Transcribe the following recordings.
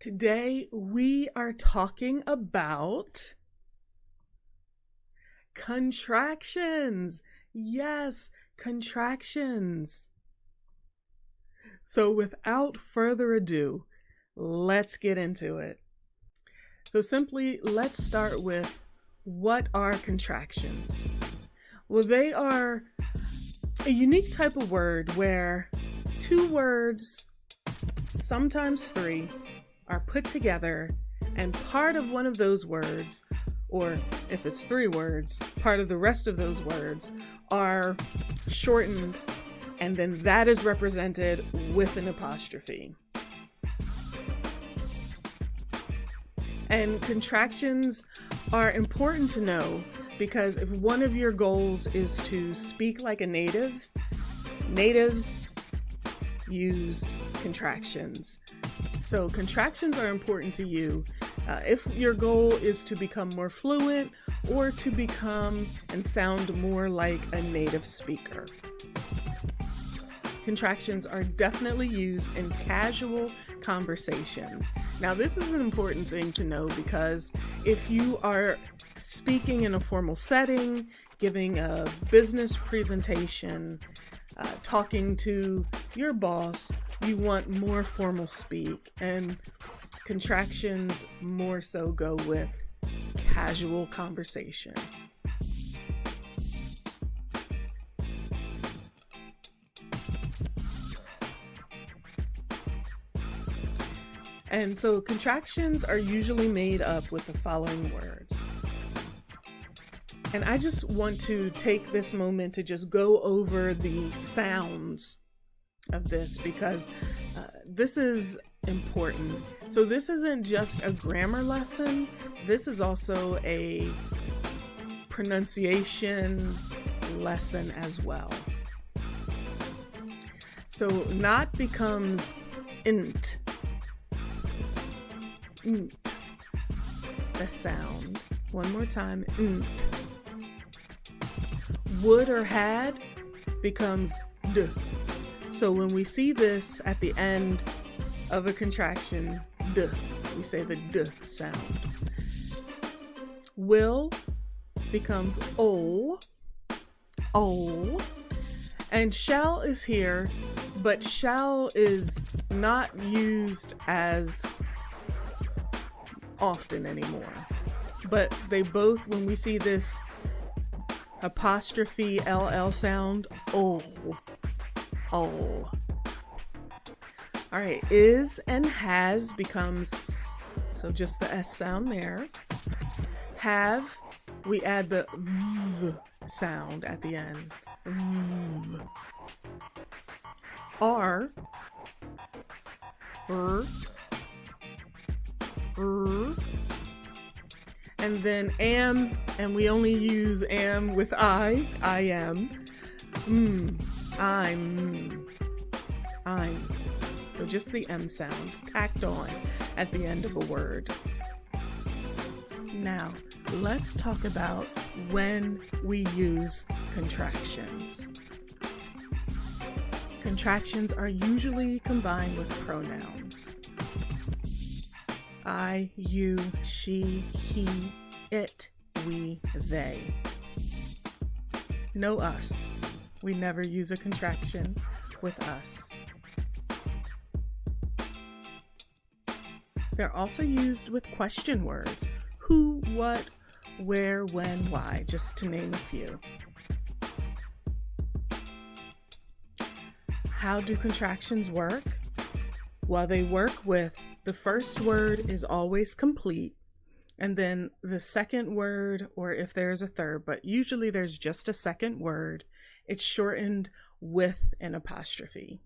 Today we are talking about contractions. Yes, contractions. So without further ado, let's get into it. So simply, let's start with, what are contractions? Well, they are a unique type of word where two words, sometimes three, are put together, and part of one of those words, or if it's three words, part of the rest of those words are shortened, and then that is represented with an apostrophe. And contractions are important to know because if one of your goals is to speak like a native, natives use contractions. So contractions are important to you if your goal is to become more fluent or to become and sound more like a native speaker. Contractions are definitely used in casual conversations. Now, this is an important thing to know because if you are speaking in a formal setting, giving a business presentation, talking to your boss, you want more formal speak, and contractions more so go with casual conversation. And so contractions are usually made up with the following words. And I just want to take this moment to just go over the sounds of this because this is important. So this isn't just a grammar lesson. This is also a pronunciation lesson as well. So not becomes int. Nt. The sound. One more time. Nt. Would or had becomes d. So when we see this at the end of a contraction, d, we say the d sound. Will becomes ol. And shall is here, but shall is not used as often anymore. But they both, when we see this apostrophe LL sound, ol. All right, is and has becomes, so just the S sound there. Have, we add the V sound at the end. V. Are, and then am, and we only use am with I am. I'm. So just the M sound tacked on at the end of a word. Now, let's talk about when we use contractions. Contractions are usually combined with pronouns. I, you, she, he, it, we, they. No us. We never use a contraction with us. They're also used with question words. Who, what, where, when, why, just to name a few. How do contractions work? Well, they work with the first word is always complete, and then the second word, or if there's a third, but usually there's just a second word, it's shortened with an apostrophe.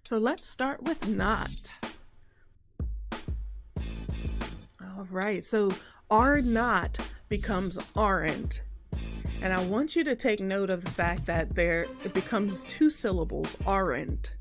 So let's start with not. All right, so are not becomes aren't. And I want you to take note of the fact that it becomes two syllables, aren't.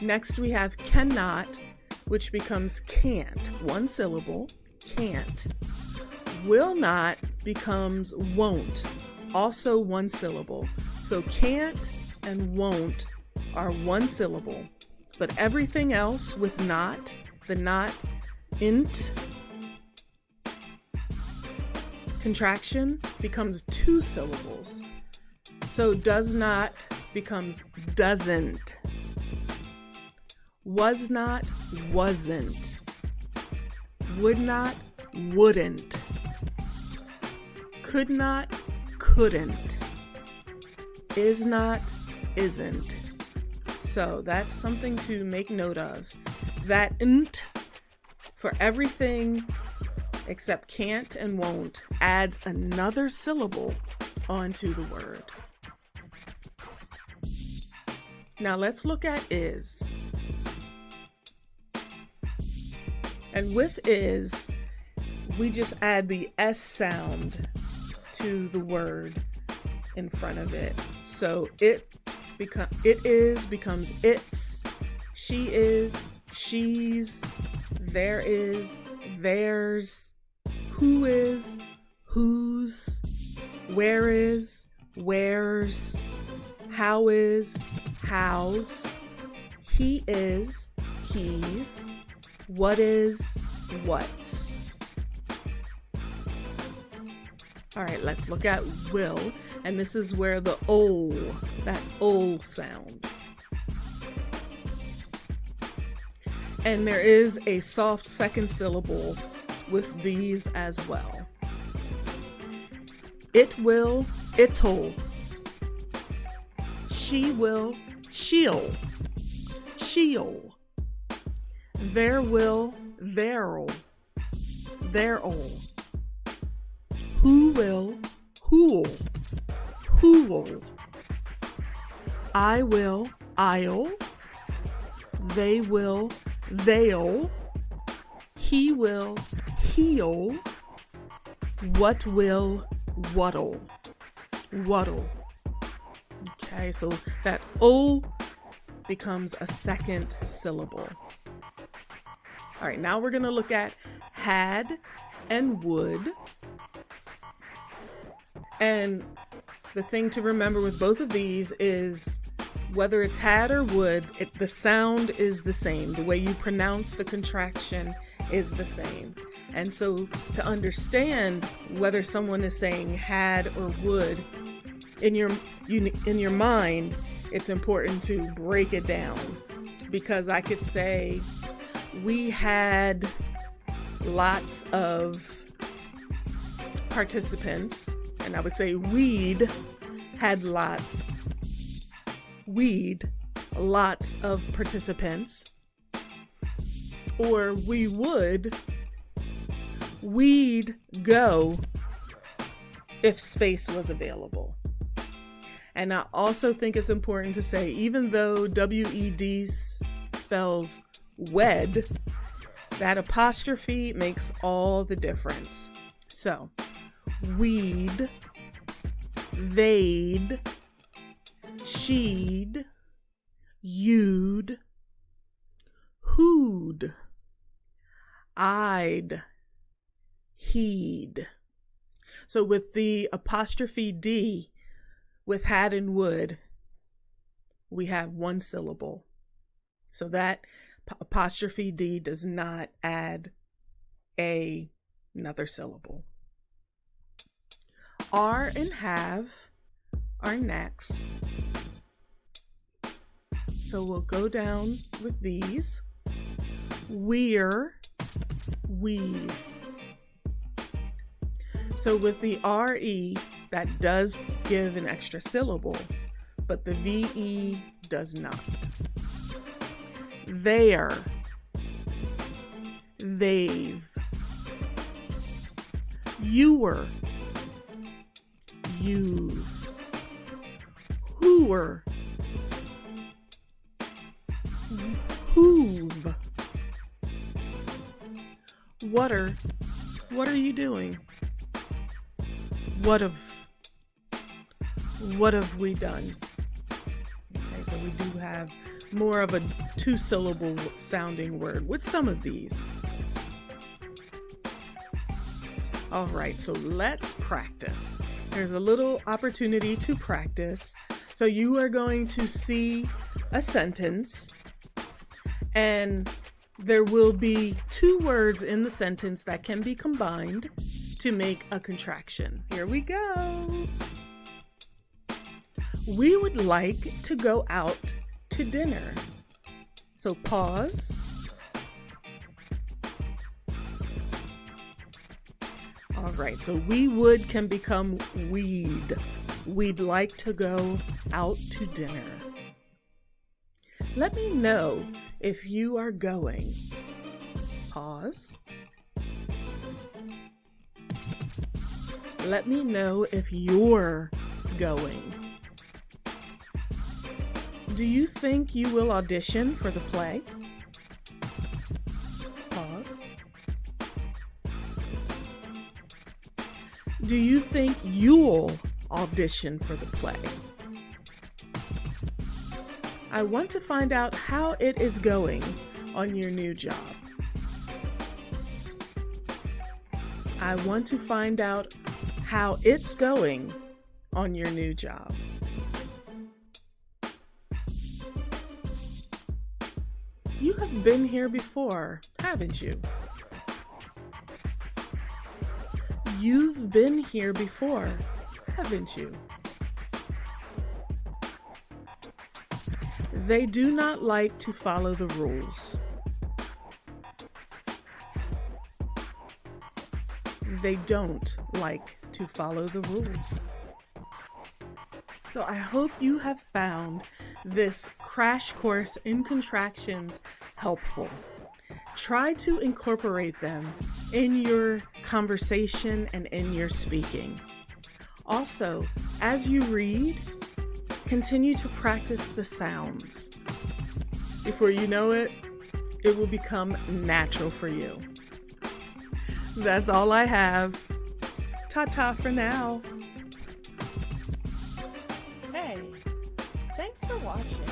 Next we have cannot, which becomes can't, one syllable, can't. Will not becomes won't, also one syllable. So can't and won't are one syllable. but everything else with not, the not, int, contraction becomes 2 syllables. So does not becomes doesn't. Was not, wasn't. Would not, wouldn't. Could not, couldn't. Is not, isn't. So that's something to make note of. That nt for everything except can't and won't adds another syllable onto the word. Now let's look at is. And with is, we just add the S sound to the word in front of it. So it is becomes its, she is, she's, there is, theirs, who is, whose, where is, where's, how is, how's, he is, he's, what is, what's. All right, let's look at will, and this is where the O, that O sound. And there is a soft second syllable with these as well. It will, it'll. She will, she'll. She'll. There will, there'll. There'll. Who will, who'll. Who'll. I will, I'll. They will, they'll. He will, he'll. What will, what'll. What'll. Okay, so that O becomes a second syllable. All right, now we're going to look at had and would. And the thing to remember with both of these is whether it's had or would, the sound is the same. The way you pronounce the contraction is the same. And so to understand whether someone is saying had or would, in your mind, it's important to break it down. Because I could say, we had lots of participants, and I would say we'd had lots of participants, or we'd go if space was available. And I also think it's important to say, even though W-E-D spells wed, that apostrophe makes all the difference. So, we'd, they'd, she'd, you'd, who'd, I'd, he'd. So with the apostrophe D, with had and would, we have one syllable. So that apostrophe D does not add another syllable. Are and have are next. So we'll go down with these. We're, we've. So with the RE, that does give an extra syllable, but the VE does not. There, they've. You were, you've. Who were, who've. What are you doing? What have we done? Okay, so we do have more of a two-syllable sounding word with some of these. All right, so let's practice. There's a little opportunity to practice. So you are going to see a sentence And there will be two words in the sentence that can be combined to make a contraction. Here we go. We would like to go out to dinner. So pause. All right, so we would can become we'd. We'd like to go out to dinner. Let me know if you are going. Pause. Let me know if you're going. Do you think you will audition for the play? Pause. Do you think you'll audition for the play? I want to find out how it is going on your new job. I want to find out how it's going on your new job. You have been here before, haven't you? You've been here before, haven't you? They do not like to follow the rules. They don't like to follow the rules. So I hope you have found this crash course in contractions helpful. Try to incorporate them in your conversation and in your speaking. Also, as you read, continue to practice the sounds. Before you know it, it will become natural for you. That's all I have. Ta-ta for now. Hey, thanks for watching.